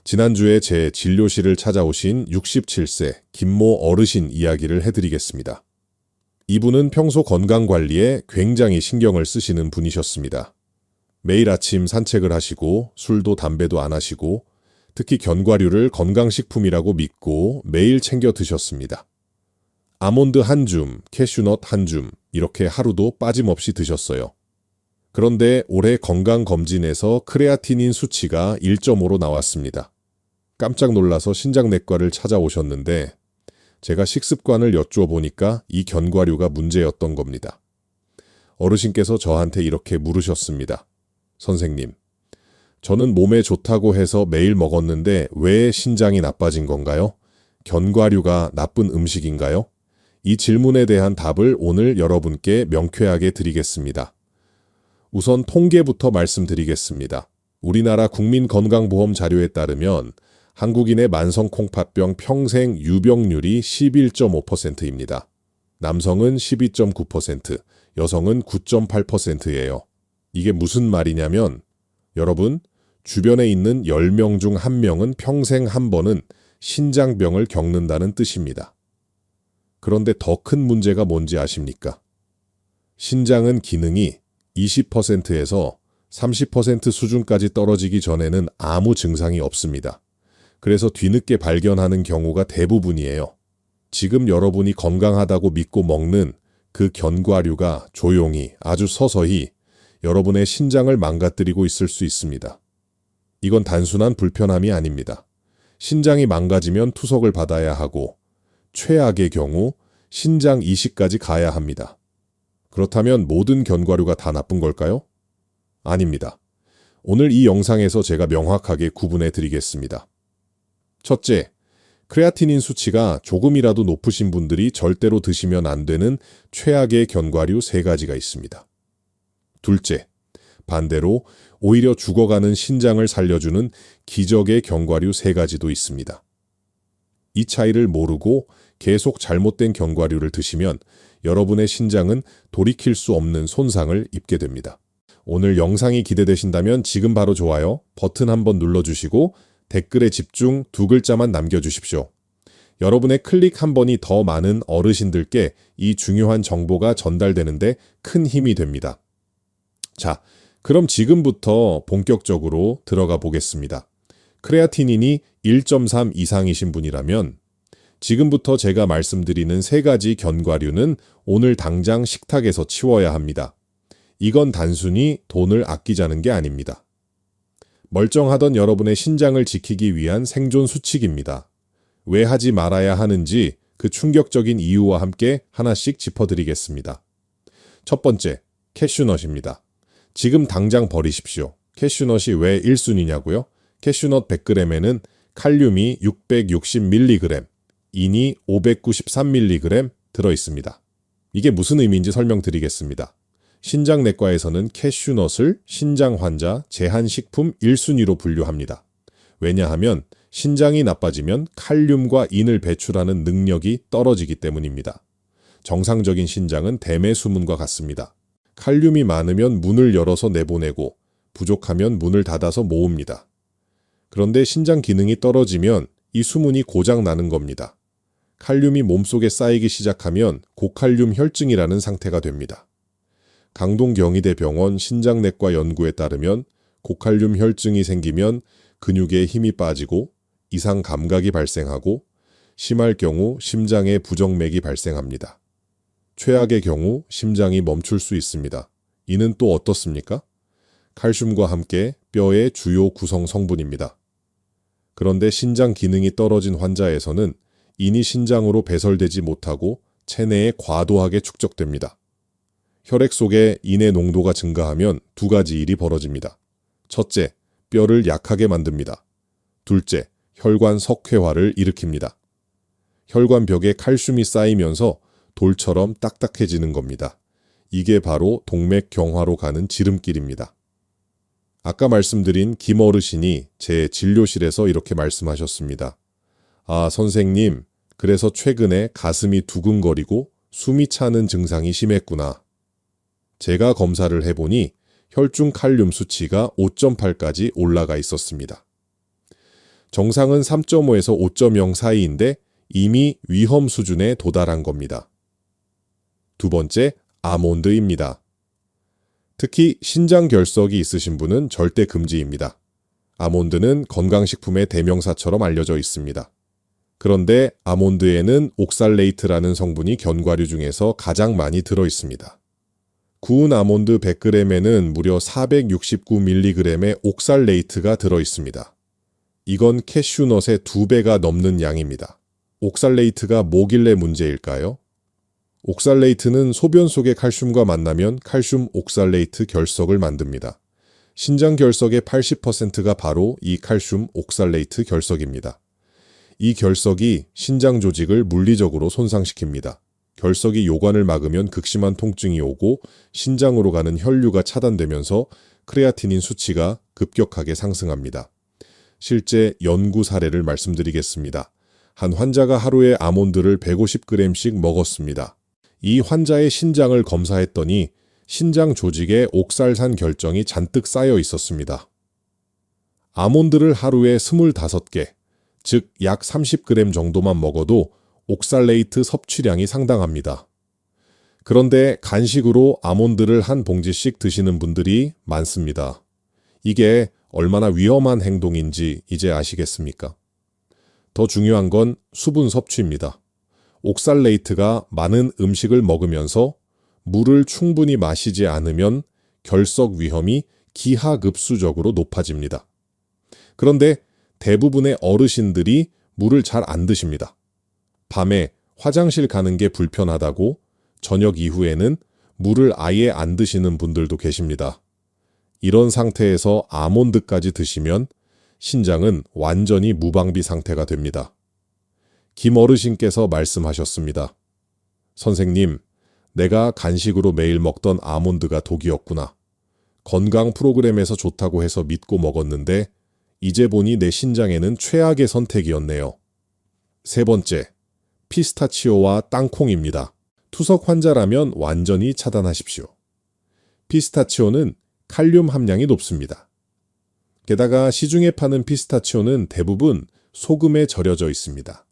지난주에 제 진료실을 찾아오신 67세 김모 어르신 이야기를 해드리겠습니다. 이분은 평소 건강관리에 굉장히 신경을 쓰시는 분이셨습니다. 매일 아침 산책을 하시고 술도 담배도 안 하시고 특히 견과류를 건강식품이라고 믿고 매일 챙겨 드셨습니다. 아몬드 한 줌, 캐슈넛 한 줌 이렇게 하루도 빠짐없이 드셨어요. 그런데 올해 건강검진에서 크레아티닌 수치가 1.5로 나왔습니다. 깜짝 놀라서 신장내과를 찾아오셨는데 제가 식습관을 여쭈어보니까 이 견과류가 문제였던 겁니다. 어르신께서 저한테 이렇게 물으셨습니다. 선생님, 저는 몸에 좋다고 해서 매일 먹었는데 왜 신장이 나빠진 건가요? 견과류가 나쁜 음식인가요? 이 질문에 대한 답을 오늘 여러분께 명쾌하게 드리겠습니다. 우선 통계부터 말씀드리겠습니다. 우리나라 국민건강보험 자료에 따르면 한국인의 만성콩팥병 평생 유병률이 11.5%입니다. 남성은 12.9%, 여성은 9.8%예요. 이게 무슨 말이냐면 여러분, 주변에 있는 10명 중 1명은 평생 한 번은 신장병을 겪는다는 뜻입니다. 그런데 더 큰 문제가 뭔지 아십니까? 신장은 기능이 20%에서 30% 수준까지 떨어지기 전에는 아무 증상이 없습니다. 그래서 뒤늦게 발견하는 경우가 대부분이에요. 지금 여러분이 건강하다고 믿고 먹는 그 견과류가 조용히 아주 서서히 여러분의 신장을 망가뜨리고 있을 수 있습니다. 이건 단순한 불편함이 아닙니다. 신장이 망가지면 투석을 받아야 하고 최악의 경우 신장 이식까지 가야 합니다. 그렇다면 모든 견과류가 다 나쁜 걸까요? 아닙니다. 오늘 이 영상에서 제가 명확하게 구분해 드리겠습니다. 첫째, 크레아티닌 수치가 조금이라도 높으신 분들이 절대로 드시면 안 되는 최악의 견과류 3가지가 있습니다. 둘째, 반대로 오히려 죽어가는 신장을 살려주는 기적의 견과류 3가지도 있습니다. 이 차이를 모르고 계속 잘못된 견과류를 드시면 여러분의 신장은 돌이킬 수 없는 손상을 입게 됩니다. 오늘 영상이 기대되신다면 지금 바로 좋아요 버튼 한번 눌러주시고 댓글에 집중 2글자만 남겨주십시오. 여러분의 클릭 한 번이 더 많은 어르신들께 이 중요한 정보가 전달되는데 큰 힘이 됩니다. 자, 그럼 지금부터 본격적으로 들어가 보겠습니다. 크레아티닌이 1.3 이상이신 분이라면 지금부터 제가 말씀드리는 3가지 견과류는 오늘 당장 식탁에서 치워야 합니다. 이건 단순히 돈을 아끼자는 게 아닙니다. 멀쩡하던 여러분의 신장을 지키기 위한 생존 수칙입니다. 왜 하지 말아야 하는지 그 충격적인 이유와 함께 하나씩 짚어드리겠습니다. 첫 번째, 캐슈넛입니다. 지금 당장 버리십시오. 캐슈넛이 왜 1순위냐고요? 캐슈넛 100g에는 칼륨이 660mg, 인이 593mg 들어있습니다. 이게 무슨 의미인지 설명드리겠습니다. 신장내과에서는 캐슈넛을 신장 환자 제한식품 1순위로 분류합니다. 왜냐하면 신장이 나빠지면 칼륨과 인을 배출하는 능력이 떨어지기 때문입니다. 정상적인 신장은 댐의 수문과 같습니다. 칼륨이 많으면 문을 열어서 내보내고 부족하면 문을 닫아서 모읍니다. 그런데 신장 기능이 떨어지면 이 수문이 고장 나는 겁니다. 칼륨이 몸속에 쌓이기 시작하면 고칼륨 혈증이라는 상태가 됩니다. 강동경희대병원 신장내과 연구에 따르면 고칼륨 혈증이 생기면 근육에 힘이 빠지고 이상 감각이 발생하고 심할 경우 심장에 부정맥이 발생합니다. 최악의 경우 심장이 멈출 수 있습니다. 이는 또 어떻습니까? 칼슘과 함께 뼈의 주요 구성 성분입니다. 그런데 신장 기능이 떨어진 환자에서는 인이 신장으로 배설되지 못하고 체내에 과도하게 축적됩니다. 혈액 속에 인의 농도가 증가하면 2가지 일이 벌어집니다. 첫째, 뼈를 약하게 만듭니다. 둘째, 혈관 석회화를 일으킵니다. 혈관벽에 칼슘이 쌓이면서 돌처럼 딱딱해지는 겁니다. 이게 바로 동맥경화로 가는 지름길입니다. 아까 말씀드린 김 어르신이 제 진료실에서 이렇게 말씀하셨습니다. 아, 선생님, 그래서 최근에 가슴이 두근거리고 숨이 차는 증상이 심했구나. 제가 검사를 해보니 혈중 칼륨 수치가 5.8까지 올라가 있었습니다. 정상은 3.5에서 5.0 사이인데 이미 위험 수준에 도달한 겁니다. 두 번째, 아몬드입니다. 특히 신장 결석이 있으신 분은 절대 금지입니다. 아몬드는 건강식품의 대명사처럼 알려져 있습니다. 그런데 아몬드에는 옥살레이트라는 성분이 견과류 중에서 가장 많이 들어 있습니다. 구운 아몬드 100g에는 무려 469mg의 옥살레이트가 들어 있습니다. 이건 캐슈넛의 2배가 넘는 양입니다. 옥살레이트가 뭐길래 문제일까요? 옥살레이트는 소변 속의 칼슘과 만나면 칼슘 옥살레이트 결석을 만듭니다. 신장 결석의 80%가 바로 이 칼슘 옥살레이트 결석입니다. 이 결석이 신장 조직을 물리적으로 손상시킵니다. 결석이 요관을 막으면 극심한 통증이 오고 신장으로 가는 혈류가 차단되면서 크레아티닌 수치가 급격하게 상승합니다. 실제 연구 사례를 말씀드리겠습니다. 한 환자가 하루에 아몬드를 150g씩 먹었습니다. 이 환자의 신장을 검사했더니 신장 조직에 옥살산 결정이 잔뜩 쌓여 있었습니다. 아몬드를 하루에 25개, 즉 약 30g 정도만 먹어도 옥살레이트 섭취량이 상당합니다. 그런데 간식으로 아몬드를 한 봉지씩 드시는 분들이 많습니다. 이게 얼마나 위험한 행동인지 이제 아시겠습니까? 더 중요한 건 수분 섭취입니다. 옥살레이트가 많은 음식을 먹으면서 물을 충분히 마시지 않으면 결석 위험이 기하급수적으로 높아집니다. 그런데 대부분의 어르신들이 물을 잘 안 드십니다. 밤에 화장실 가는 게 불편하다고 저녁 이후에는 물을 아예 안 드시는 분들도 계십니다. 이런 상태에서 아몬드까지 드시면 신장은 완전히 무방비 상태가 됩니다. 김 어르신께서 말씀하셨습니다. 선생님, 내가 간식으로 매일 먹던 아몬드가 독이었구나. 건강 프로그램에서 좋다고 해서 믿고 먹었는데 이제 보니 내 신장에는 최악의 선택이었네요. 세 번째, 피스타치오와 땅콩입니다. 투석 환자라면 완전히 차단하십시오. 피스타치오는 칼륨 함량이 높습니다. 게다가 시중에 파는 피스타치오는 대부분 소금에 절여져 있습니다.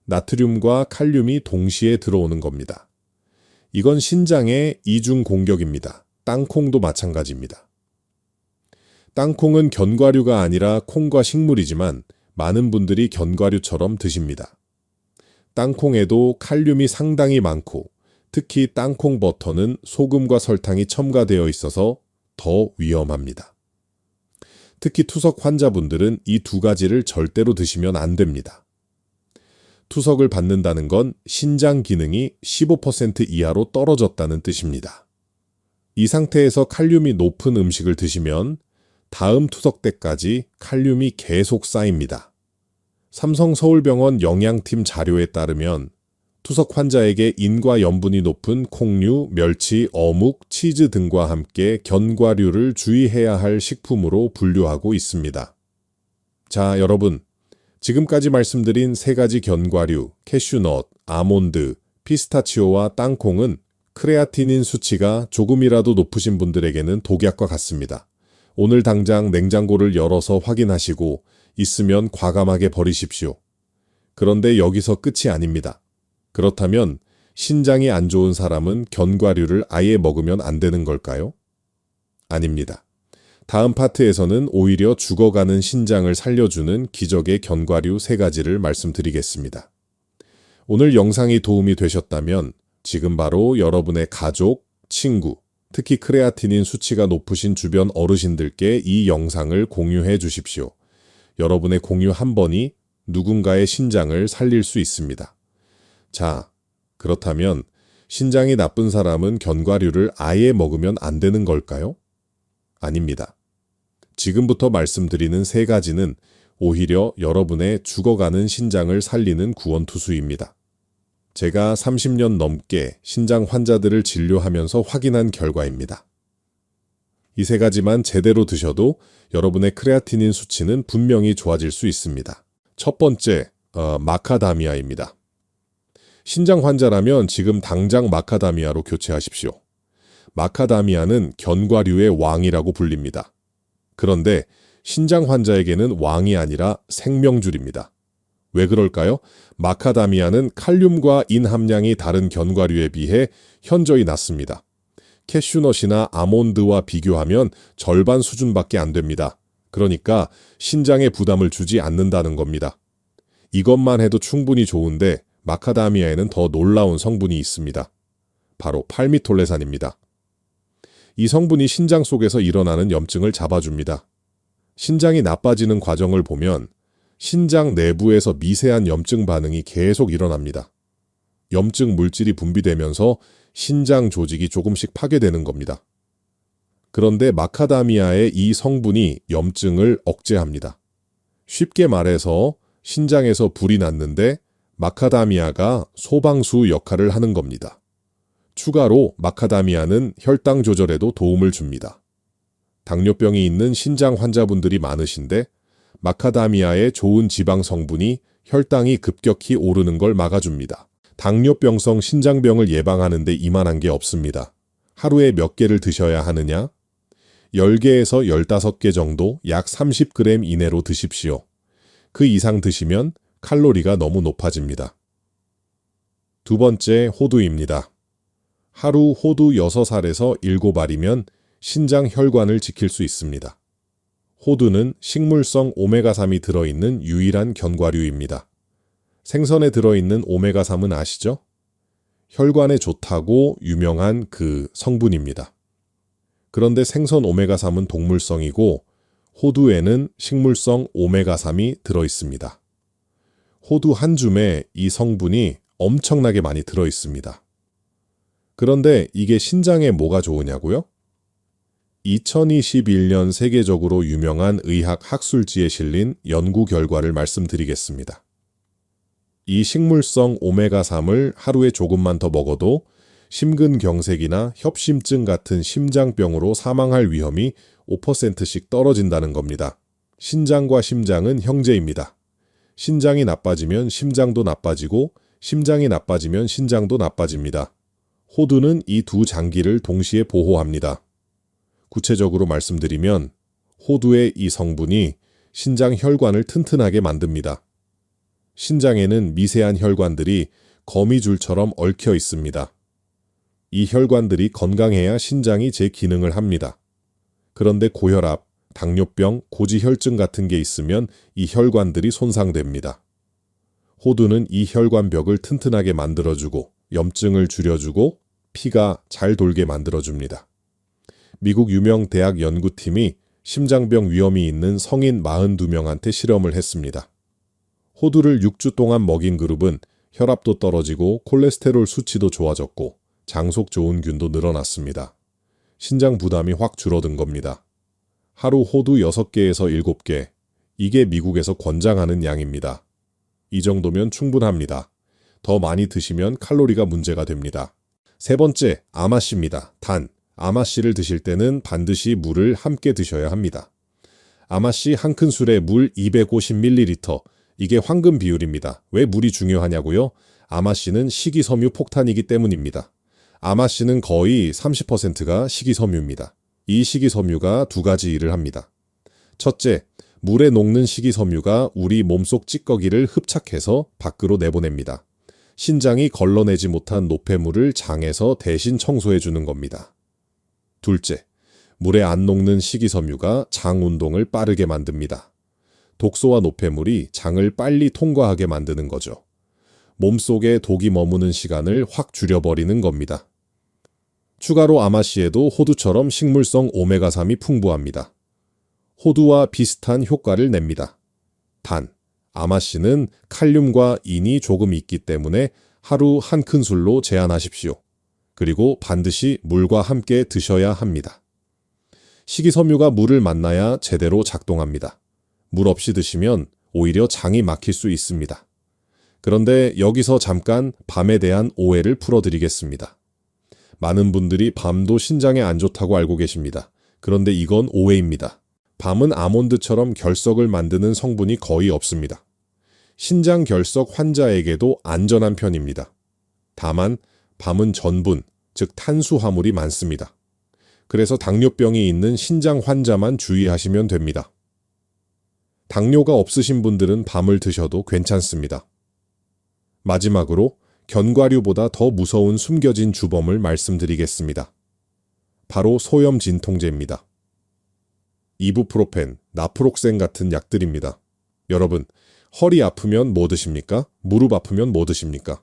나트륨과 칼륨이 동시에 들어오는 겁니다. 이건 신장의 이중 공격입니다. 땅콩도 마찬가지입니다. 땅콩은 견과류가 아니라 콩과 식물이지만 많은 분들이 견과류처럼 드십니다. 땅콩에도 칼륨이 상당히 많고 특히 땅콩 버터는 소금과 설탕이 첨가되어 있어서 더 위험합니다. 특히 투석 환자분들은 이 두 가지를 절대로 드시면 안 됩니다. 투석을 받는다는 건 신장 기능이 15% 이하로 떨어졌다는 뜻입니다. 이 상태에서 칼륨이 높은 음식을 드시면 다음 투석 때까지 칼륨이 계속 쌓입니다. 삼성서울병원 영양팀 자료에 따르면 투석 환자에게 인과 염분이 높은 콩류, 멸치, 어묵, 치즈 등과 함께 견과류를 주의해야 할 식품으로 분류하고 있습니다. 자, 여러분. 지금까지 말씀드린 세 가지 견과류, 캐슈넛, 아몬드, 피스타치오와 땅콩은 크레아티닌 수치가 조금이라도 높으신 분들에게는 독약과 같습니다. 오늘 당장 냉장고를 열어서 확인하시고 있으면 과감하게 버리십시오. 그런데 여기서 끝이 아닙니다. 그렇다면 신장이 안 좋은 사람은 견과류를 아예 먹으면 안 되는 걸까요? 아닙니다. 다음 파트에서는 오히려 죽어가는 신장을 살려주는 기적의 견과류 3가지를 말씀드리겠습니다. 오늘 영상이 도움이 되셨다면 지금 바로 여러분의 가족, 친구, 특히 크레아티닌 수치가 높으신 주변 어르신들께 이 영상을 공유해 주십시오. 여러분의 공유 한 번이 누군가의 신장을 살릴 수 있습니다. 자, 그렇다면 신장이 나쁜 사람은 견과류를 아예 먹으면 안 되는 걸까요? 아닙니다. 지금부터 말씀드리는 3가지는 오히려 여러분의 죽어가는 신장을 살리는 구원투수입니다. 제가 30년 넘게 신장 환자들을 진료하면서 확인한 결과입니다. 이 3가지만 제대로 드셔도 여러분의 크레아티닌 수치는 분명히 좋아질 수 있습니다. 첫 번째, 마카다미아입니다. 신장 환자라면 지금 당장 마카다미아로 교체하십시오. 마카다미아는 견과류의 왕이라고 불립니다. 그런데 신장 환자에게는 왕이 아니라 생명줄입니다. 왜 그럴까요? 마카다미아는 칼륨과 인 함량이 다른 견과류에 비해 현저히 낮습니다. 캐슈넛이나 아몬드와 비교하면 절반 수준밖에 안 됩니다. 그러니까 신장에 부담을 주지 않는다는 겁니다. 이것만 해도 충분히 좋은데 마카다미아에는 더 놀라운 성분이 있습니다. 바로 팔미톨레산입니다. 이 성분이 신장 속에서 일어나는 염증을 잡아줍니다. 신장이 나빠지는 과정을 보면 신장 내부에서 미세한 염증 반응이 계속 일어납니다. 염증 물질이 분비되면서 신장 조직이 조금씩 파괴되는 겁니다. 그런데 마카다미아의 이 성분이 염증을 억제합니다. 쉽게 말해서 신장에서 불이 났는데 마카다미아가 소방수 역할을 하는 겁니다. 추가로 마카다미아는 혈당 조절에도 도움을 줍니다. 당뇨병이 있는 신장 환자분들이 많으신데 마카다미아의 좋은 지방 성분이 혈당이 급격히 오르는 걸 막아줍니다. 당뇨병성 신장병을 예방하는데 이만한 게 없습니다. 하루에 몇 개를 드셔야 하느냐? 10개에서 15개 정도 약 30g 이내로 드십시오. 그 이상 드시면 칼로리가 너무 높아집니다. 두 번째, 호두입니다. 하루 호두 6알에서 7알이면 신장 혈관을 지킬 수 있습니다. 호두는 식물성 오메가3이 들어있는 유일한 견과류입니다. 생선에 들어있는 오메가3은 아시죠? 혈관에 좋다고 유명한 그 성분입니다. 그런데 생선 오메가3은 동물성이고 호두에는 식물성 오메가3이 들어있습니다. 호두 한 줌에 이 성분이 엄청나게 많이 들어있습니다. 그런데 이게 신장에 뭐가 좋으냐고요? 2021년 세계적으로 유명한 의학 학술지에 실린 연구 결과를 말씀드리겠습니다. 이 식물성 오메가3을 하루에 조금만 더 먹어도 심근경색이나 협심증 같은 심장병으로 사망할 위험이 5%씩 떨어진다는 겁니다. 신장과 심장은 형제입니다. 신장이 나빠지면 심장도 나빠지고 심장이 나빠지면 신장도 나빠집니다. 호두는 이 두 장기를 동시에 보호합니다. 구체적으로 말씀드리면 호두의 이 성분이 신장 혈관을 튼튼하게 만듭니다. 신장에는 미세한 혈관들이 거미줄처럼 얽혀 있습니다. 이 혈관들이 건강해야 신장이 제 기능을 합니다. 그런데 고혈압, 당뇨병, 고지혈증 같은 게 있으면 이 혈관들이 손상됩니다. 호두는 이 혈관벽을 튼튼하게 만들어주고 염증을 줄여주고 피가 잘 돌게 만들어줍니다. 미국 유명 대학 연구팀이 심장병 위험이 있는 성인 42명한테 실험을 했습니다. 호두를 6주 동안 먹인 그룹은 혈압도 떨어지고 콜레스테롤 수치도 좋아졌고 장속 좋은균도 늘어났습니다. 신장 부담이 확 줄어든 겁니다. 하루 호두 6개에서 7개, 이게 미국에서 권장하는 양입니다. 이 정도면 충분합니다. 더 많이 드시면 칼로리가 문제가 됩니다. 세 번째, 아마씨입니다. 단, 아마씨를 드실 때는 반드시 물을 함께 드셔야 합니다. 아마씨 한 큰술에 물 250ml, 이게 황금 비율입니다. 왜 물이 중요하냐고요? 아마씨는 식이섬유 폭탄이기 때문입니다. 아마씨는 거의 30%가 식이섬유입니다. 이 식이섬유가 두 가지 일을 합니다. 첫째, 물에 녹는 식이섬유가 우리 몸속 찌꺼기를 흡착해서 밖으로 내보냅니다. 신장이 걸러내지 못한 노폐물을 장에서 대신 청소해 주는 겁니다. 둘째, 물에 안 녹는 식이섬유가 장 운동을 빠르게 만듭니다. 독소와 노폐물이 장을 빨리 통과하게 만드는 거죠. 몸속에 독이 머무는 시간을 확 줄여버리는 겁니다. 추가로 아마씨에도 호두처럼 식물성 오메가3이 풍부합니다. 호두와 비슷한 효과를 냅니다. 단, 아마씨는 칼륨과 인이 조금 있기 때문에 하루 한 큰술로 제한하십시오. 그리고 반드시 물과 함께 드셔야 합니다. 식이섬유가 물을 만나야 제대로 작동합니다. 물 없이 드시면 오히려 장이 막힐 수 있습니다. 그런데 여기서 잠깐 밤에 대한 오해를 풀어드리겠습니다. 많은 분들이 밤도 신장에 안 좋다고 알고 계십니다. 그런데 이건 오해입니다. 밤은 아몬드처럼 결석을 만드는 성분이 거의 없습니다. 신장 결석 환자에게도 안전한 편입니다. 다만 밤은 전분, 즉 탄수화물이 많습니다. 그래서 당뇨병이 있는 신장 환자만 주의하시면 됩니다. 당뇨가 없으신 분들은 밤을 드셔도 괜찮습니다. 마지막으로 견과류보다 더 무서운 숨겨진 주범을 말씀드리겠습니다. 바로 소염 진통제입니다. 이부프로펜, 나프록센 같은 약들입니다. 여러분, 허리 아프면 뭐 드십니까? 무릎 아프면 뭐 드십니까?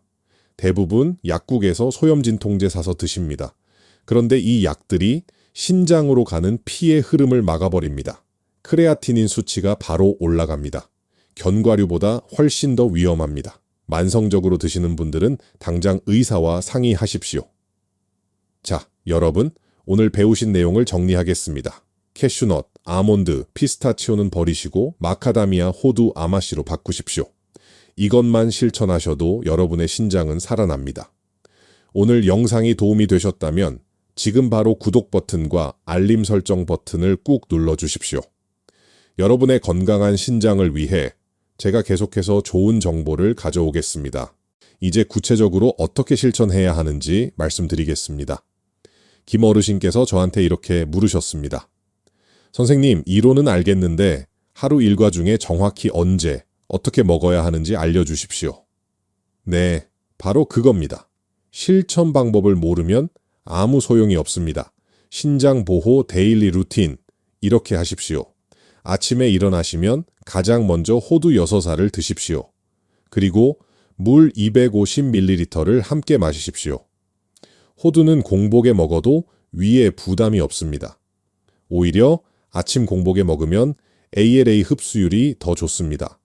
대부분 약국에서 소염 진통제 사서 드십니다. 그런데 이 약들이 신장으로 가는 피의 흐름을 막아버립니다. 크레아티닌 수치가 바로 올라갑니다. 견과류보다 훨씬 더 위험합니다. 만성적으로 드시는 분들은 당장 의사와 상의하십시오. 자, 여러분, 오늘 배우신 내용을 정리하겠습니다. 캐슈넛, 아몬드, 피스타치오는 버리시고 마카다미아, 호두, 아마씨로 바꾸십시오. 이것만 실천하셔도 여러분의 신장은 살아납니다. 오늘 영상이 도움이 되셨다면 지금 바로 구독 버튼과 알림 설정 버튼을 꾹 눌러주십시오. 여러분의 건강한 신장을 위해 제가 계속해서 좋은 정보를 가져오겠습니다. 이제 구체적으로 어떻게 실천해야 하는지 말씀드리겠습니다. 김 어르신께서 저한테 이렇게 물으셨습니다. 선생님, 이론은 알겠는데 하루 일과 중에 정확히 언제, 어떻게 먹어야 하는지 알려주십시오. 네, 바로 그겁니다. 실천 방법을 모르면 아무 소용이 없습니다. 신장 보호 데일리 루틴, 이렇게 하십시오. 아침에 일어나시면 가장 먼저 호두 6알을 드십시오. 그리고 물 250ml를 함께 마시십시오. 호두는 공복에 먹어도 위에 부담이 없습니다. 오히려 아침 공복에 먹으면 ALA 흡수율이 더 좋습니다.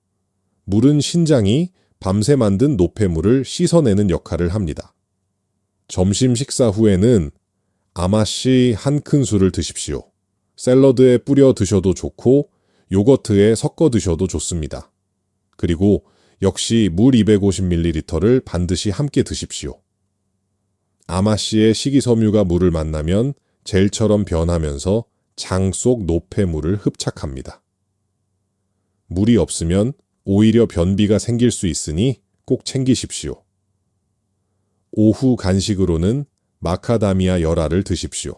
물은 신장이 밤새 만든 노폐물을 씻어내는 역할을 합니다. 점심 식사 후에는 아마씨 한 큰술을 드십시오. 샐러드에 뿌려 드셔도 좋고 요거트에 섞어 드셔도 좋습니다. 그리고 역시 물 250ml를 반드시 함께 드십시오. 아마씨의 식이섬유가 물을 만나면 젤처럼 변하면서 장 속 노폐물을 흡착합니다. 물이 없으면 오히려 변비가 생길 수 있으니 꼭 챙기십시오. 오후 간식으로는 마카다미아 열알을 드십시오.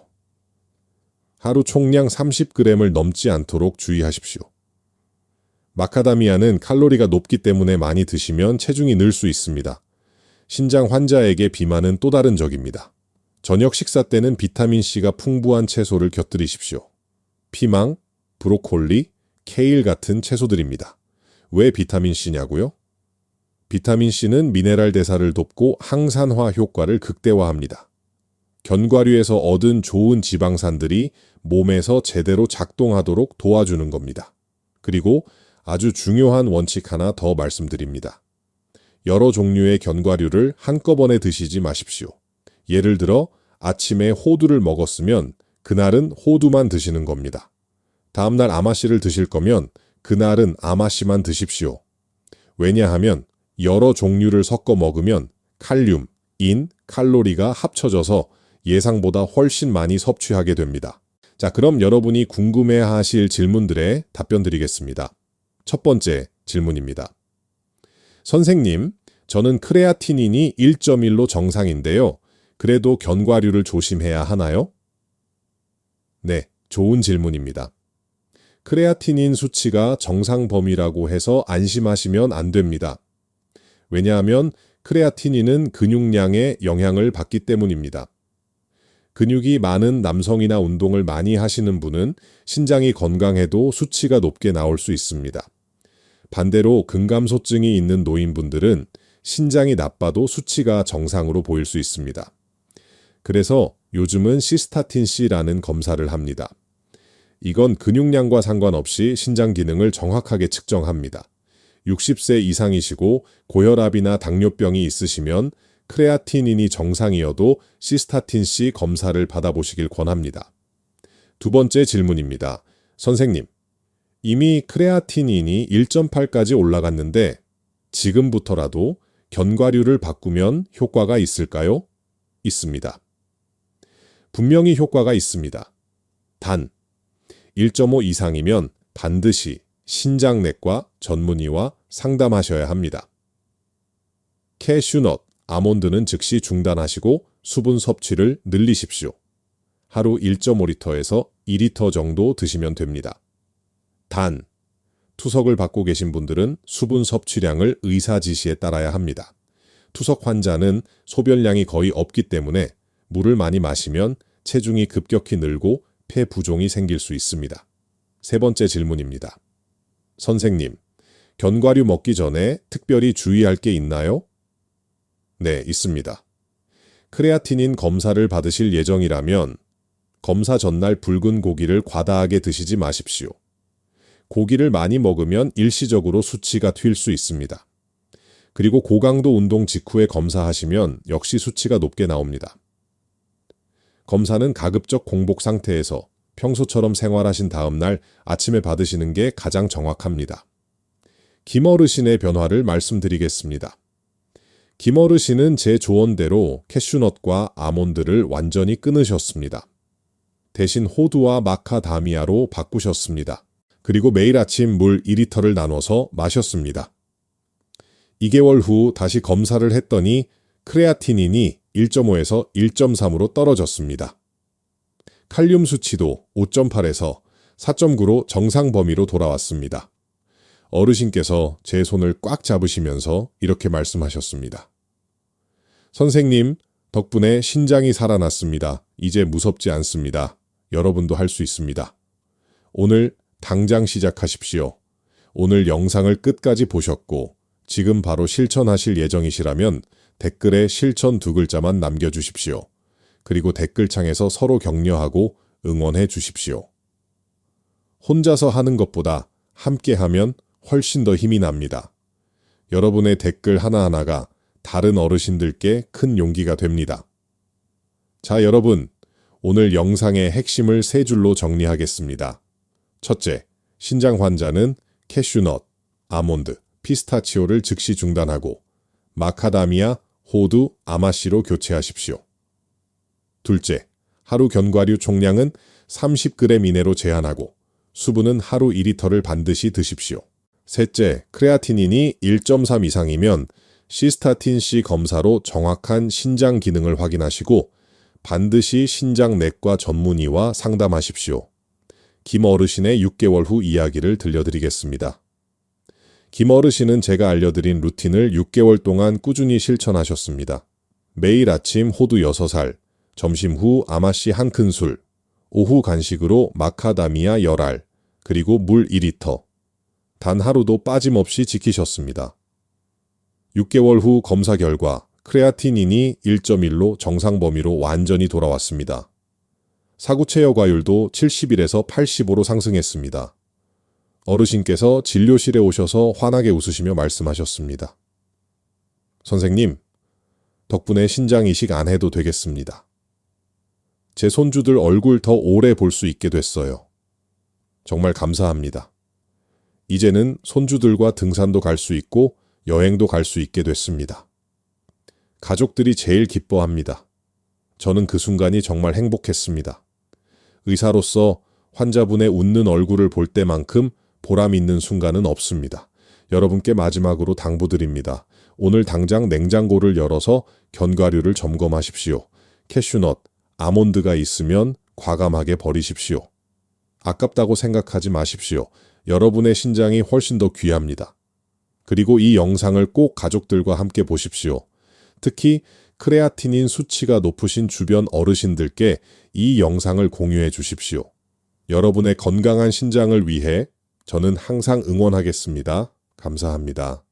하루 총량 30g을 넘지 않도록 주의하십시오. 마카다미아는 칼로리가 높기 때문에 많이 드시면 체중이 늘 수 있습니다. 신장 환자에게 비만은 또 다른 적입니다. 저녁 식사 때는 비타민C가 풍부한 채소를 곁들이십시오. 피망, 브로콜리, 케일 같은 채소들입니다. 왜 비타민C냐고요? 비타민C는 미네랄 대사를 돕고 항산화 효과를 극대화합니다. 견과류에서 얻은 좋은 지방산들이 몸에서 제대로 작동하도록 도와주는 겁니다. 그리고 아주 중요한 원칙 하나 더 말씀드립니다. 여러 종류의 견과류를 한꺼번에 드시지 마십시오. 예를 들어 아침에 호두를 먹었으면 그날은 호두만 드시는 겁니다. 다음날 아마씨를 드실 거면 그날은 아마씨만 드십시오. 왜냐하면 여러 종류를 섞어 먹으면 칼륨, 인, 칼로리가 합쳐져서 예상보다 훨씬 많이 섭취하게 됩니다. 자, 그럼 여러분이 궁금해하실 질문들에 답변 드리겠습니다. 첫 번째 질문입니다. 선생님, 저는 크레아티닌이 1.1로 정상인데요. 그래도 견과류를 조심해야 하나요? 네, 좋은 질문입니다. 크레아티닌 수치가 정상 범위라고 해서 안심하시면 안 됩니다. 왜냐하면 크레아티닌은 근육량에 영향을 받기 때문입니다. 근육이 많은 남성이나 운동을 많이 하시는 분은 신장이 건강해도 수치가 높게 나올 수 있습니다. 반대로 근감소증이 있는 노인분들은 신장이 나빠도 수치가 정상으로 보일 수 있습니다. 그래서 요즘은 시스타틴C라는 검사를 합니다. 이건 근육량과 상관없이 신장 기능을 정확하게 측정합니다. 60세 이상이시고 고혈압이나 당뇨병이 있으시면 크레아티닌이 정상이어도 시스타틴C 검사를 받아보시길 권합니다. 두 번째 질문입니다. 선생님, 이미 크레아티닌이 1.8까지 올라갔는데 지금부터라도 견과류를 바꾸면 효과가 있을까요? 있습니다. 분명히 효과가 있습니다. 단, 1.5 이상이면 반드시 신장내과 전문의와 상담하셔야 합니다. 캐슈넛, 아몬드는 즉시 중단하시고 수분 섭취를 늘리십시오. 하루 1.5리터에서 2리터 정도 드시면 됩니다. 단, 투석을 받고 계신 분들은 수분 섭취량을 의사 지시에 따라야 합니다. 투석 환자는 소변량이 거의 없기 때문에 물을 많이 마시면 체중이 급격히 늘고 폐 부종이 생길 수 있습니다. 세 번째 질문입니다. 선생님, 견과류 먹기 전에 특별히 주의할 게 있나요? 네, 있습니다. 크레아티닌 검사를 받으실 예정이라면 검사 전날 붉은 고기를 과다하게 드시지 마십시오. 고기를 많이 먹으면 일시적으로 수치가 튈 수 있습니다. 그리고 고강도 운동 직후에 검사하시면 역시 수치가 높게 나옵니다. 검사는 가급적 공복 상태에서 평소처럼 생활하신 다음 날 아침에 받으시는 게 가장 정확합니다. 김어르신의 변화를 말씀드리겠습니다. 김어르신은 제 조언대로 캐슈넛과 아몬드를 완전히 끊으셨습니다. 대신 호두와 마카다미아로 바꾸셨습니다. 그리고 매일 아침 물 2리터를 나눠서 마셨습니다. 2개월 후 다시 검사를 했더니 크레아티닌이 1.5에서 1.3으로 떨어졌습니다. 칼륨 수치도 5.8에서 4.9로 정상 범위로 돌아왔습니다. 어르신께서 제 손을 꽉 잡으시면서 이렇게 말씀하셨습니다. 선생님, 덕분에 신장이 살아났습니다. 이제 무섭지 않습니다. 여러분도 할 수 있습니다. 오늘 당장 시작하십시오. 오늘 영상을 끝까지 보셨고 지금 바로 실천하실 예정이시라면 댓글에 실천 2글자만 남겨주십시오. 그리고 댓글창에서 서로 격려하고 응원해 주십시오. 혼자서 하는 것보다 함께하면 훨씬 더 힘이 납니다. 여러분의 댓글 하나하나가 다른 어르신들께 큰 용기가 됩니다. 자, 여러분, 오늘 영상의 핵심을 3줄로 정리하겠습니다. 첫째, 신장 환자는 캐슈넛, 아몬드, 피스타치오를 즉시 중단하고 마카다미아, 호두, 아마씨로 교체하십시오. 둘째, 하루 견과류 총량은 30g 이내로 제한하고 수분은 하루 2리터를 반드시 드십시오. 셋째, 크레아티닌이 1.3 이상이면 시스타틴C 검사로 정확한 신장 기능을 확인하시고 반드시 신장 내과 전문의와 상담하십시오. 김 어르신의 6개월 후 이야기를 들려드리겠습니다. 김 어르신은 제가 알려드린 루틴을 6개월 동안 꾸준히 실천하셨습니다. 매일 아침 호두 6알, 점심 후 아마씨 1큰술, 오후 간식으로 마카다미아 10알, 그리고 물 2리터. 단 하루도 빠짐없이 지키셨습니다. 6개월 후 검사 결과 크레아티닌이 1.1로 정상 범위로 완전히 돌아왔습니다. 사구체여과율도 71에서 85로 상승했습니다. 어르신께서 진료실에 오셔서 환하게 웃으시며 말씀하셨습니다. 선생님, 덕분에 신장 이식 안 해도 되겠습니다. 제 손주들 얼굴 더 오래 볼 수 있게 됐어요. 정말 감사합니다. 이제는 손주들과 등산도 갈 수 있고 여행도 갈 수 있게 됐습니다. 가족들이 제일 기뻐합니다. 저는 그 순간이 정말 행복했습니다. 의사로서 환자분의 웃는 얼굴을 볼 때만큼 보람 있는 순간은 없습니다. 여러분께 마지막으로 당부드립니다. 오늘 당장 냉장고를 열어서 견과류를 점검하십시오. 캐슈넛, 아몬드가 있으면 과감하게 버리십시오. 아깝다고 생각하지 마십시오. 여러분의 신장이 훨씬 더 귀합니다. 그리고 이 영상을 꼭 가족들과 함께 보십시오. 특히 크레아티닌 수치가 높으신 주변 어르신들께 이 영상을 공유해 주십시오. 여러분의 건강한 신장을 위해 저는 항상 응원하겠습니다. 감사합니다.